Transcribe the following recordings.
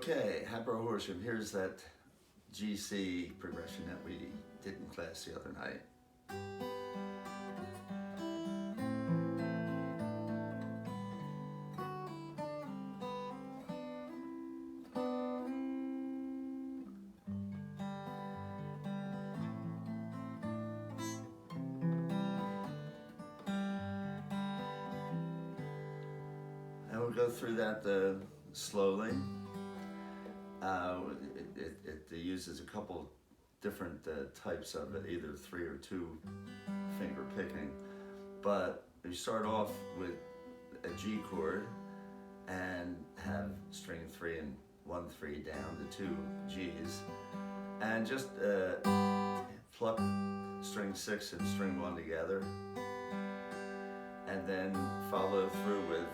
Okay, Hyperhorsham, here's that GC progression that we did in class the other night. And we'll go through that slowly. It uses a couple different types of it, either 3 or 2 finger picking. But you start off with a G chord and have string 3 and 1 3 down to 2 G's, and just pluck string 6 and string 1 together, and then follow through with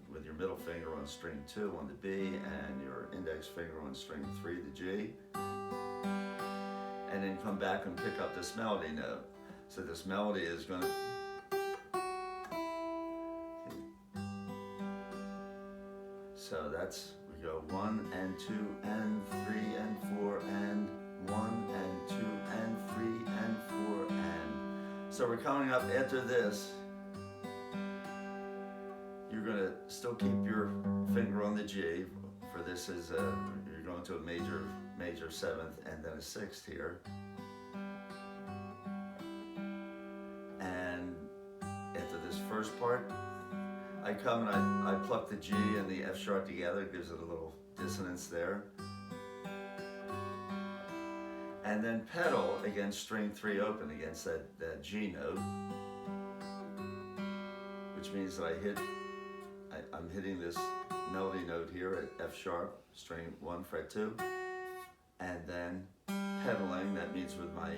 with your middle finger on string 2 on the B and your index finger on string 3, the G, and then come back and pick up this melody note. So this melody is going to that's, we go 1 and 2 and 3 and 4 and 1 and 2 and 3 and 4 and. So we're coming up after this. You're going to still keep your finger on the G, for this is you're going to a major 7th and then a 6th here. And after this first part, I come and I pluck the G and the F sharp together, it gives it a little dissonance there. And then pedal against string 3 open against that G note, which means that I'm hitting this melody note here at F sharp, string 1, fret 2, and then pedaling, that means with my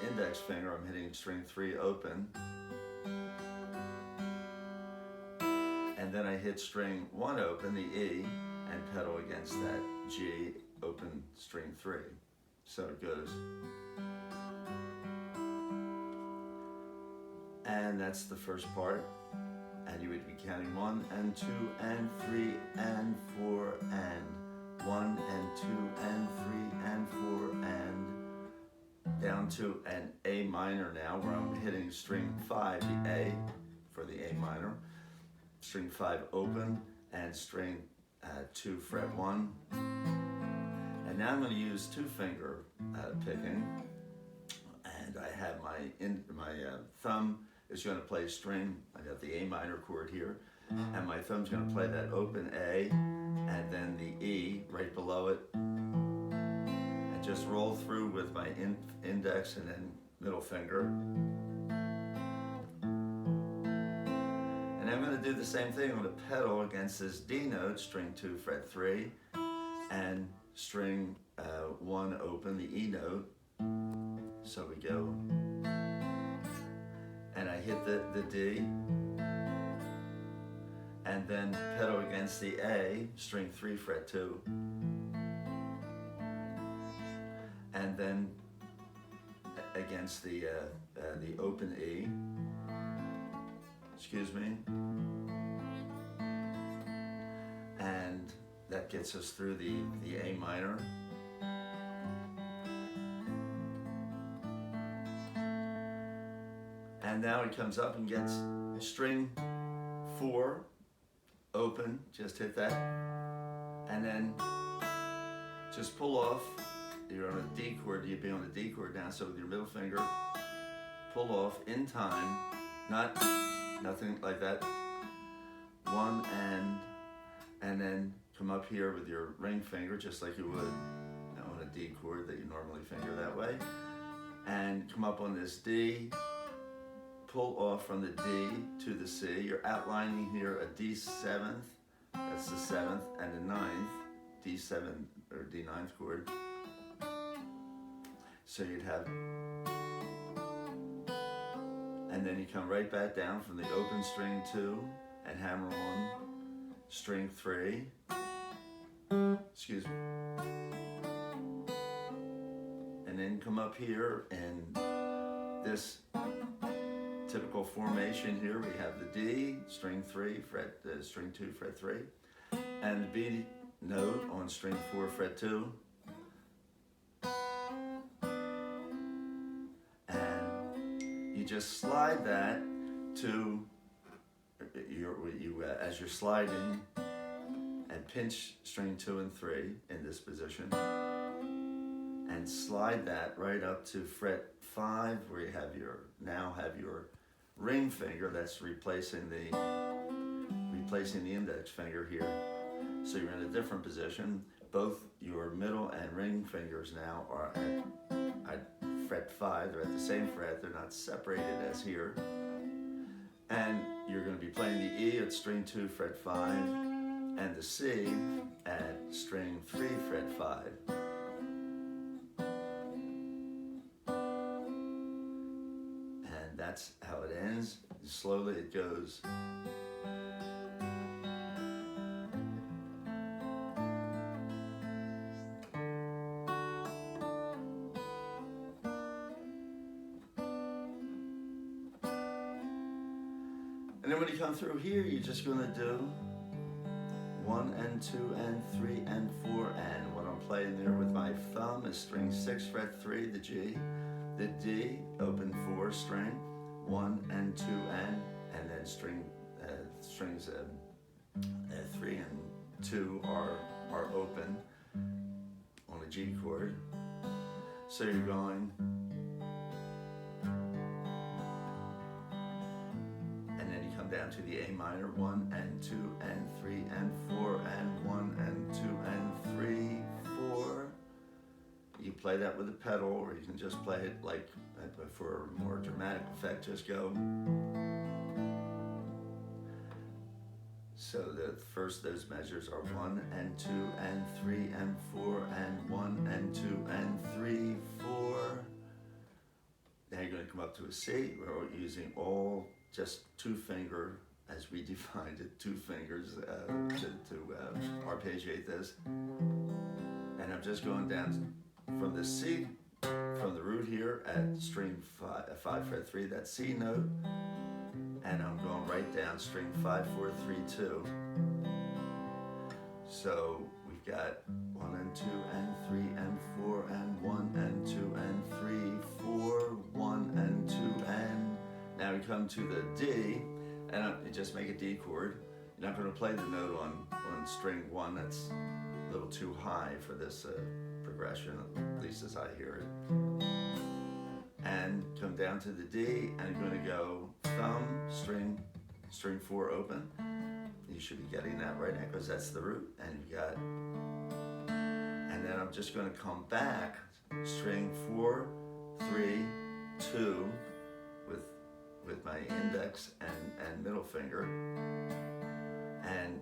index finger I'm hitting string 3 open, and then I hit string 1 open, the E, and pedal against that G, open string 3. So it goes. And that's the first part. And you would be counting 1 and 2 and 3 and 4 and 1 and 2 and 3 and 4 and down to an A minor now, where I'm hitting string 5, the A for the A minor, string 5 open, and string 2 fret 1. And now I'm going to use 2 finger picking, and I have my thumb is going to play string. I got the A minor chord here, and my thumb's going to play that open A, and then the E right below it, and just roll through with my index and then middle finger. And I'm going to do the same thing. I'm going to pedal against this D note, string 2 fret 3, and string 1 open, the E note. So we go, and I hit the D, and then pedal against the A, string 3 fret 2, and then against the open E, excuse me, and that gets us through the A minor. And now he comes up and gets string 4 open, just hit that, and then just pull off. You're on a D chord, you'd be on a D chord now, so with your middle finger, pull off in time, nothing like that, 1 and then come up here with your ring finger, just like you would on a D chord that you normally finger that way, and come up on this D, pull off from the D to the C. You're outlining here a D7th, that's the 7th, and the 9th, D7 or D9th chord. So you'd have, and then you come right back down from the open string 2 and hammer on string 3, excuse me, and then come up here and this typical formation here. We have the D, string 3, string 2, fret 3, and the B note on string 4, fret 2. And you just slide that to as you're sliding, and pinch string 2 and 3 in this position, and slide that right up to fret 5, where you have now have your ring finger that's replacing the index finger here. So you're in a different position. Both your middle and ring fingers now are at fret 5. They're at the same fret. They're not separated as here. And you're going to be playing the E at string 2, fret 5, and the C at string 3, fret 5. And that's how it ends. Slowly it goes. And then when you come through here, you're just going to do 1 and 2 and 3 and 4 and. What I'm playing there with my thumb is string 6, fret 3, the G, the D, open 4 string, 1 and 2 and then strings 3 and 2 are open on a G chord. So you're going. Down to the A minor, 1 and 2 and 3 and 4 and 1 and 2 and 3, 4. You play that with a pedal, or you can just play it like for a more dramatic effect, just go. So the first those measures are 1 and 2 and 3 and 4 and 1 and 2 and 3, 4. Now you're going to come up to a C. We're using all just 2 finger, as we defined it, 2 fingers to arpeggiate this. And I'm just going down from the C, from the root here at string 5 fret 3, that C note, and I'm going right down string 5 4 3 2. So we've got 1 and 2 and 3 and 4 and 1 and 2 and 3 4, 1 and 2 and. Now we come to the D, and you just make a D chord. You're not going to play the note on string 1. That's a little too high for this progression, at least as I hear it. And come down to the D, and you're going to go thumb, string 4 open. You should be getting that right now because that's the root, and you got. And then I'm just going to come back, string 4 3 2 with my index and middle finger, and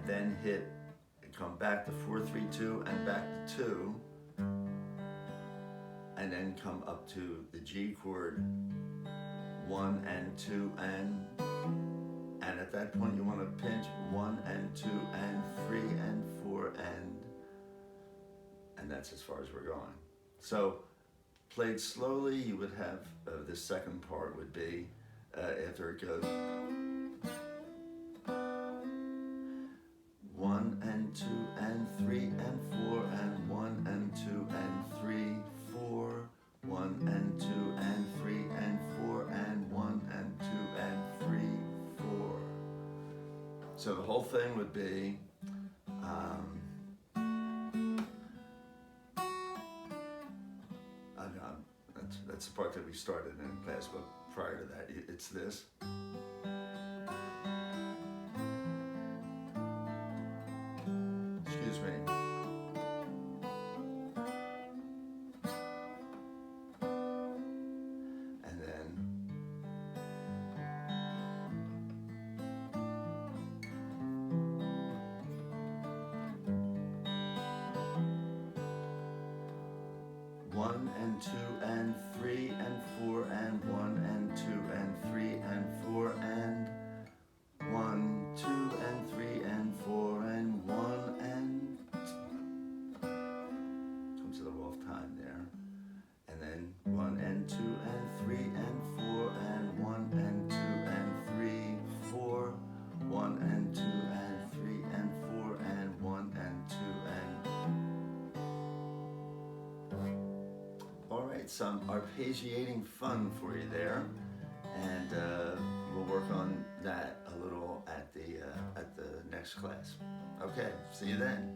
then come back to 4 3 2 and back to 2, and then come up to the G chord, 1 and 2 and at that point you want to pinch 1 and 2 and 3 and 4 and that's as far as we're going. So played slowly, you would have the second part would be after it goes 1 and 2 and 3 and 4 and 1 and 2 and 3 4, 1 and 2 and 3 and 4 and 1 and 2 and 3 4. So the whole thing would be that's the part that we started in class, but prior to that, it's this. Excuse me. And then one and 2 and 3 and 4 and 1 and 2 and 3 and 4 and 1, 2 and 3 and 4 and 1 and comes a little off time there, and then 1 and 2 and 3 and 4 and 1 and 2 and 3 4, 1 and 2 and 3 and 4 and right, some arpeggiating fun for you there, and we'll work on that a little at the next class. Okay, see you then.